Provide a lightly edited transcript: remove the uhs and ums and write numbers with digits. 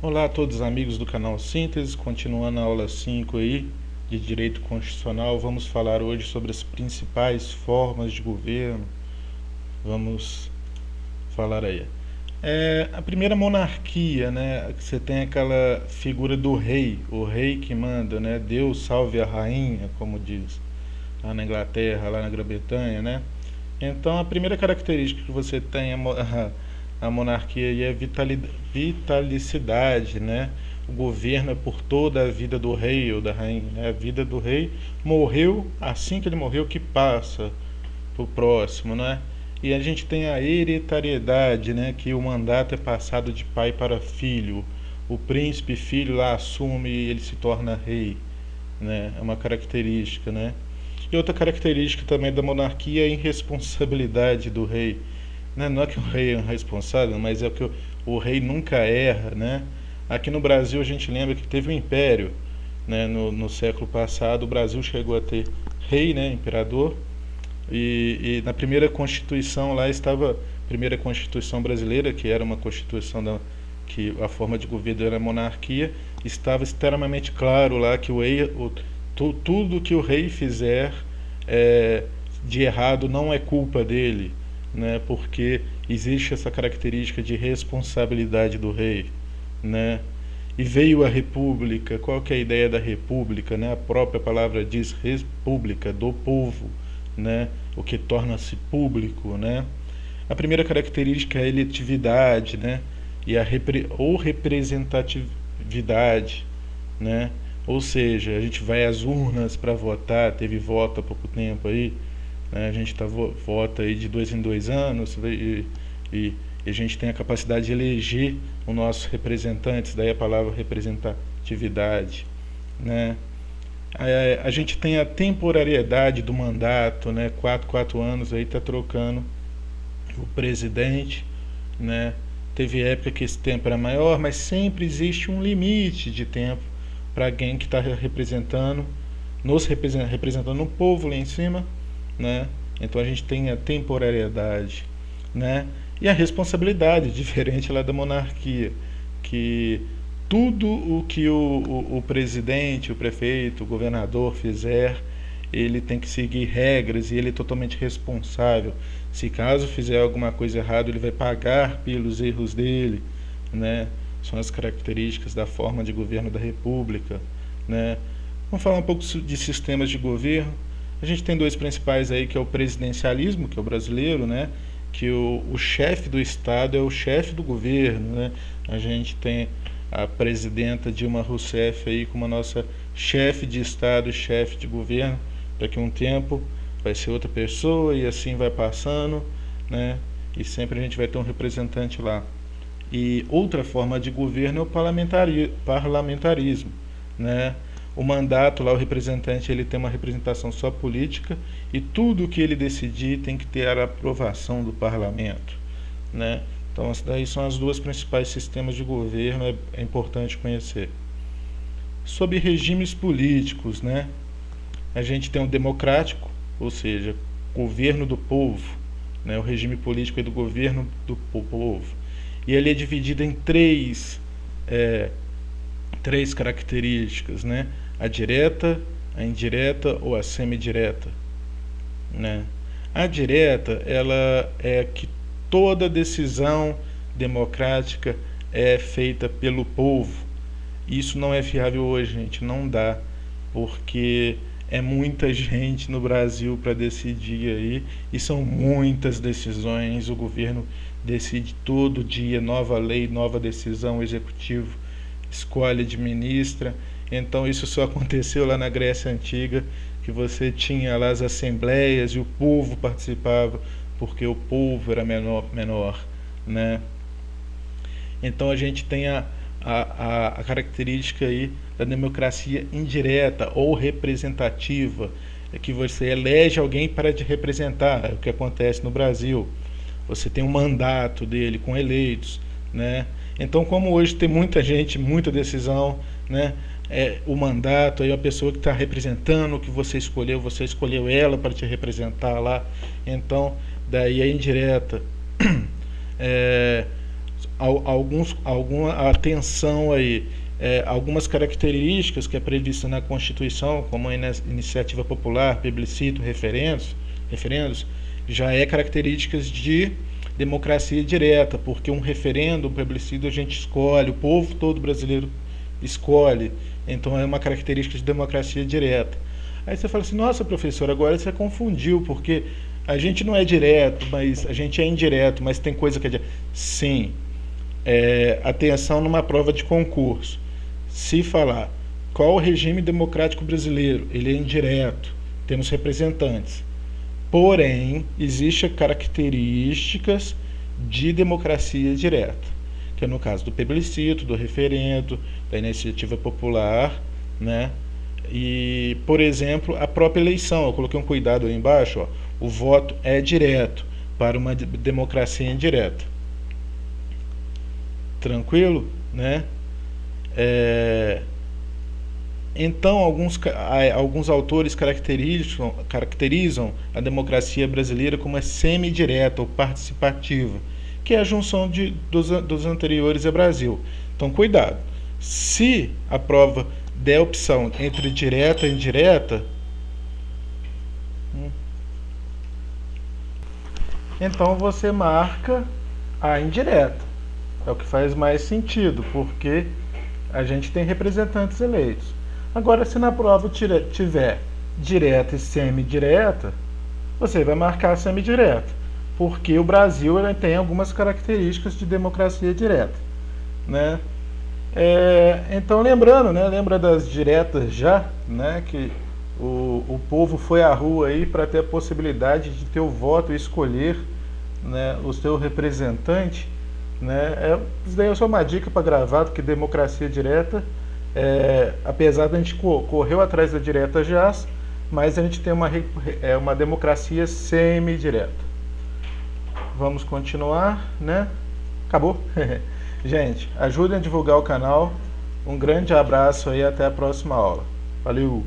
Olá a todos os amigos do canal Síntese, continuando a aula 5 aí de Direito Constitucional, vamos falar hoje sobre as principais formas de governo. Vamos falar aí. A primeira monarquia, né? Você tem aquela figura do rei, o rei que manda, né? Deus salve a rainha, como diz lá na Inglaterra, lá na Grã-Bretanha, né? Então a primeira característica que você tem a monarquia aí é vitalicidade, né? O governo é por toda a vida do rei ou da rainha, né? A vida do rei morreu, assim que ele morreu que passa para o próximo, né? E a gente tem a hereditariedade, né? Que o mandato é passado de pai para filho. O príncipe filho lá assume e ele se torna rei, né? É uma característica, né? E outra característica também da monarquia é a irresponsabilidade do rei, né? Não é que o rei é irresponsável, mas é que o rei nunca erra, né? Aqui no Brasil a gente lembra que teve um império, né? No século passado o Brasil chegou a ter rei, né? Imperador, e na primeira Constituição lá estava, primeira Constituição brasileira, que era uma Constituição que a forma de governo era a monarquia, estava extremamente claro lá que tudo que o rei fizer de errado não é culpa dele, né? Porque existe essa característica de responsabilidade do rei, né? E veio a república. Qual que é a ideia da república, né? A própria palavra diz república, do povo, né? O que torna-se público, né? A primeira característica é a eletividade, né? E ou representatividade, né? Ou seja, a gente vai às urnas para votar, teve voto há pouco tempo aí, né? A gente vota aí de 2 em 2 anos e a gente tem a capacidade de eleger os nossos representantes, daí a palavra representatividade, né? A gente tem a temporariedade do mandato, né? 4 anos aí está trocando o presidente, né? Teve época que esse tempo era maior, mas sempre existe um limite de tempo para alguém que está representando o povo lá em cima, né? Então a gente tem a temporariedade, né? E a responsabilidade, diferente lá da monarquia, que tudo o que o presidente, o prefeito, o governador fizer, ele tem que seguir regras e ele é totalmente responsável. Se caso fizer alguma coisa errada, ele vai pagar pelos erros dele, né? São as características da forma de governo da República, né? Vamos falar um pouco de sistemas de governo. A gente tem dois principais aí, que é o presidencialismo, que é o brasileiro, né? Que o chefe do Estado é o chefe do governo, né? A gente tem a presidenta Dilma Rousseff aí como a nossa chefe de Estado, chefe de governo. Daqui a um tempo vai ser outra pessoa e assim vai passando, né? E sempre a gente vai ter um representante lá. E outra forma de governo é o parlamentarismo, né? O mandato lá, o representante, ele tem uma representação só política e tudo que ele decidir tem que ter a aprovação do parlamento, né? Então, essas daí são as duas principais sistemas de governo, é importante conhecer. Sobre regimes políticos, né? A gente tem o democrático, ou seja, governo do povo, né? O regime político é do governo do povo. E ele é dividido em três características, né? A direta, a indireta ou a semidireta, né? A direta, ela é que toda decisão democrática é feita pelo povo. Isso não é viável hoje, gente, não dá, porque é muita gente no Brasil para decidir aí, e são muitas decisões, o governo decide todo dia, nova lei, nova decisão, o executivo escolhe, administra. Então isso só aconteceu lá na Grécia Antiga, que você tinha lá as assembleias e o povo participava, porque o povo era menor, né? Então a gente tem a característica aí da democracia indireta ou representativa, é que você elege alguém para te representar, é o que acontece no Brasil. Você tem um mandato dele com eleitos, né? Então, como hoje tem muita gente, muita decisão, né? O mandato, aí a pessoa que está representando, que você escolheu ela para te representar lá. Então, daí é indireta. Alguma atenção aí, algumas características que é prevista na Constituição, como a iniciativa popular, plebiscito, referendos, já é características de democracia direta, porque um referendo, um plebiscito a gente escolhe, o povo todo brasileiro escolhe, então é uma característica de democracia direta. Aí você fala assim, nossa professor, agora você confundiu, porque a gente não é direto, mas a gente é indireto, mas tem coisa que é direta. Sim, atenção numa prova de concurso. Se falar qual o regime democrático brasileiro, ele é indireto, temos representantes. Porém, existem características de democracia direta, que é no caso do plebiscito, do referendo, da iniciativa popular, né? E, por exemplo, a própria eleição, eu coloquei um cuidado aí embaixo, ó, o voto é direto para uma democracia indireta. Tranquilo, né? Então, alguns autores caracterizam a democracia brasileira como semidireta ou participativa, que é a junção dos anteriores ao Brasil. Então, cuidado. Se a prova der opção entre direta e indireta, então você marca a indireta. É o que faz mais sentido, porque a gente tem representantes eleitos. Agora, se na prova tiver direta e semidireta, você vai marcar semidireta, porque o Brasil tem algumas características de democracia direta, né? Então, lembrando, né, lembra das diretas já, né, que o povo foi à rua aí para ter a possibilidade de ter o voto e escolher, né, o seu representante, né? Isso daí é só uma dica para gravar, que democracia direta, apesar de a gente correu atrás da direta já, mas a gente tem uma democracia semi-direta. Vamos continuar, né? Acabou? Gente, ajudem a divulgar o canal. Um grande abraço e até a próxima aula. Valeu!